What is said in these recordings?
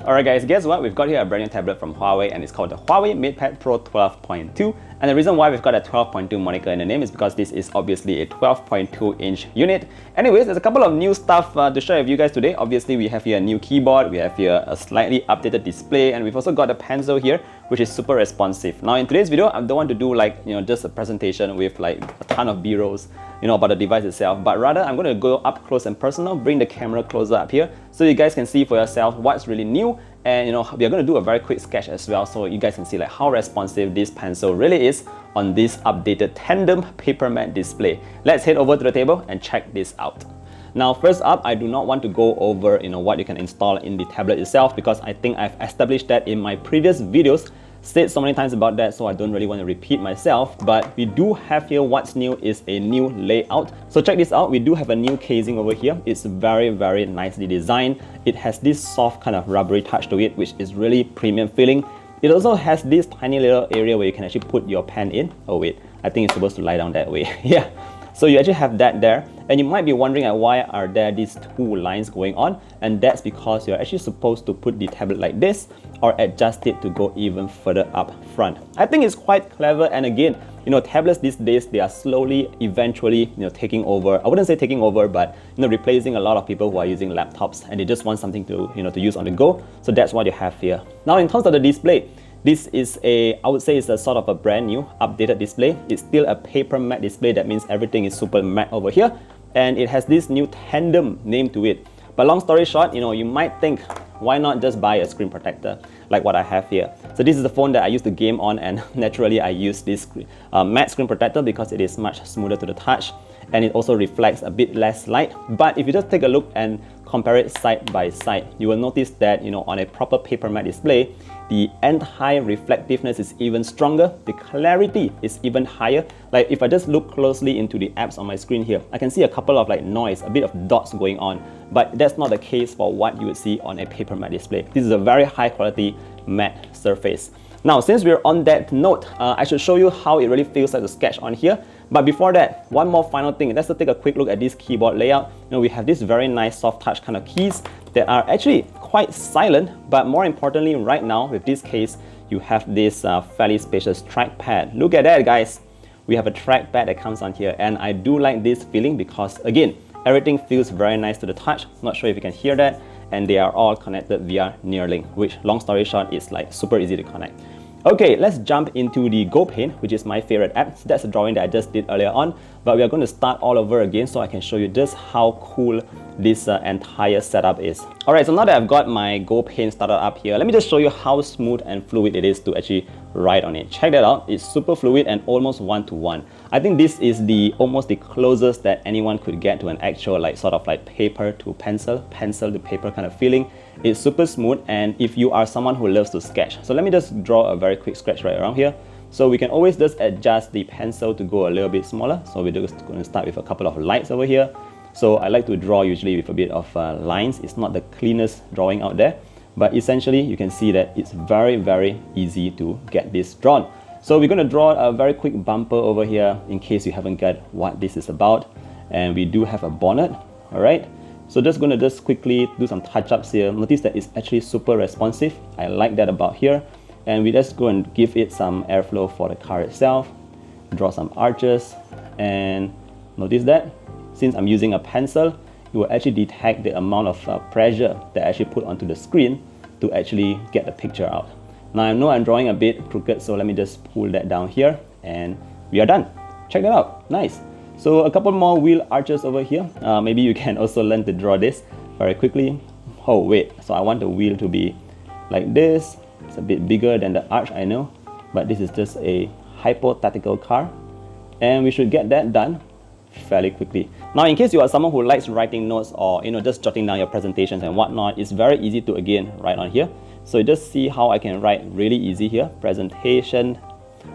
Alright guys, guess what? We've got here a brand new tablet from Huawei and it's called the HUAWEI MatePad Pro 12.2. And the reason why we've got a 12.2 moniker in the name is because this is obviously a 12.2 inch unit. Anyways, there's a couple of new stuff to share with you guys today. Obviously, we have here a new keyboard, we have here a slightly updated display, and we've also got a pencil here, which is super responsive. Now in today's video, I don't want to do like, just a presentation with like a ton of B-rolls, about the device itself, but rather I'm going to go up close and personal, bring the camera closer up here so you guys can see for yourself what's really new. And we are going to do a very quick sketch as well so you guys can see like how responsive this pencil really is on this updated Tandem PaperMatte display. Let's head over to the table and check this out. Now first up, I do not want to go over what you can install in the tablet itself because I think I've established that in my previous videos, said so many times about that, so I don't really want to repeat myself. But we do have here what's new is a new layout. So check this out, we do have a new casing over here. It's very nicely designed. It has this soft kind of rubbery touch to it, which is really premium feeling. It also has this tiny little area where you can actually put your pen in. Oh wait, I think it's supposed to lie down that way. Yeah. So you actually have that there, and you might be wondering why are there these two lines going on, and that's because you're actually supposed to put the tablet like this or adjust it to go even further up front. I think it's quite clever, and again, tablets these days, they are slowly, eventually, taking over. I wouldn't say taking over, but replacing a lot of people who are using laptops, and they just want something to to use on the go. So that's what you have here. Now in terms of the display, this is I would say it's a sort of a brand new updated display. It's still a paper matte display. That means everything is super matte over here, and it has this new Tandem name to it. But long story short, you might think, why not just buy a screen protector like what I have here? So this is the phone that I use to game on, and naturally I use this matte screen protector because it is much smoother to the touch, and it also reflects a bit less light. But if you just take a look and compare it side by side, you will notice that on a proper paper matte display, the anti-reflectiveness is even stronger, the clarity is even higher. Like if I just look closely into the apps on my screen here, I can see a couple of like noise, a bit of dots going on, but that's not the case for what you would see on a paper matte display. This is a very high quality matte surface. Now, since we're on that note, I should show you how it really feels like to sketch on here. But before that, one more final thing. Let's take a quick look at this keyboard layout. We have this very nice soft touch kind of keys that are actually quite silent, but more importantly, right now with this case, you have this fairly spacious trackpad. Look at that, guys. We have a trackpad that comes on here, and I do like this feeling because again, everything feels very nice to the touch. Not sure if you can hear that. And they are all connected via Neuralink, which long story short is like super easy to connect. Okay, let's jump into the GoPaint, which is my favorite app. So that's a drawing that I just did earlier on, but we are going to start all over again so I can show you just how cool this entire setup is. Alright, so now that I've got my GoPaint started up here, let me just show you how smooth and fluid it is to actually write on it. Check that out, it's super fluid and almost one-to-one. I think this is almost the closest that anyone could get to an actual sort of paper to pencil, pencil to paper kind of feeling. It's super smooth, and if you are someone who loves to sketch, so let me just draw a very quick sketch right around here. So we can always just adjust the pencil to go a little bit smaller. So we're just going to start with a couple of lights over here. So I like to draw usually with a bit of lines. It's not the cleanest drawing out there, but essentially you can see that it's very easy to get this drawn. So we're going to draw a very quick bumper over here in case you haven't got what this is about. And we do have a bonnet, all right? So just going to just quickly do some touch-ups here. Notice that it's actually super responsive. I like that about here. And we just go and give it some airflow for the car itself. Draw some arches, and notice that since I'm using a pencil, it will actually detect the amount of pressure that I actually put onto the screen to actually get the picture out. Now I know I'm drawing a bit crooked, so let me just pull that down here, and we are done. Check that out, nice. So a couple more wheel arches over here. Maybe you can also learn to draw this very quickly. Oh wait, so I want the wheel to be like this. It's a bit bigger than the arch, I know, but this is just a hypothetical car, and we should get that done fairly quickly. Now, in case you are someone who likes writing notes or just jotting down your presentations and whatnot, it's very easy to again write on here. So just see how I can write really easy here. Presentation,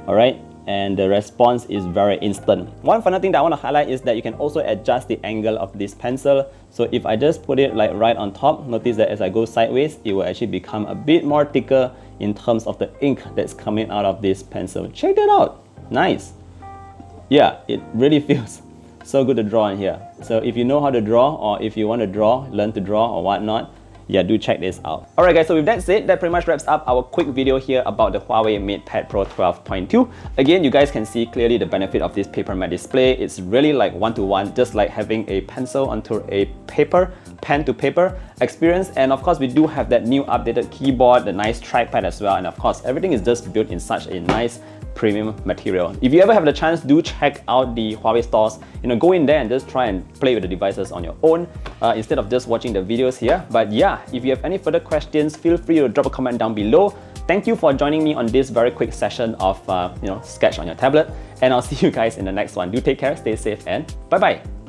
all right, and the response is very instant. One final thing that I want to highlight is that you can also adjust the angle of this pencil. So if I just put it right on top, notice that as I go sideways, it will actually become a bit more thicker in terms of the ink that's coming out of this pencil. Check that out, nice. Yeah, it really feels so good to draw in here. So if you know how to draw, or if you want to draw, learn to draw or whatnot, yeah, do check this out. Alright guys, so with that said, that pretty much wraps up our quick video here about the Huawei MatePad Pro 12.2. Again, you guys can see clearly the benefit of this paper matte display. It's really like one-to-one, just like having a pencil onto a paper, pen to paper experience. And of course, we do have that new updated keyboard, the nice trackpad as well. And of course, everything is just built in such a nice premium material. If you ever have the chance, do check out the Huawei stores. Go in there and just try and play with the devices on your own instead of just watching the videos here. But yeah, if you have any further questions, feel free to drop a comment down below. Thank you for joining me on this very quick session of Sketch on your tablet, and I'll see you guys in the next one. Do take care, stay safe, and bye-bye.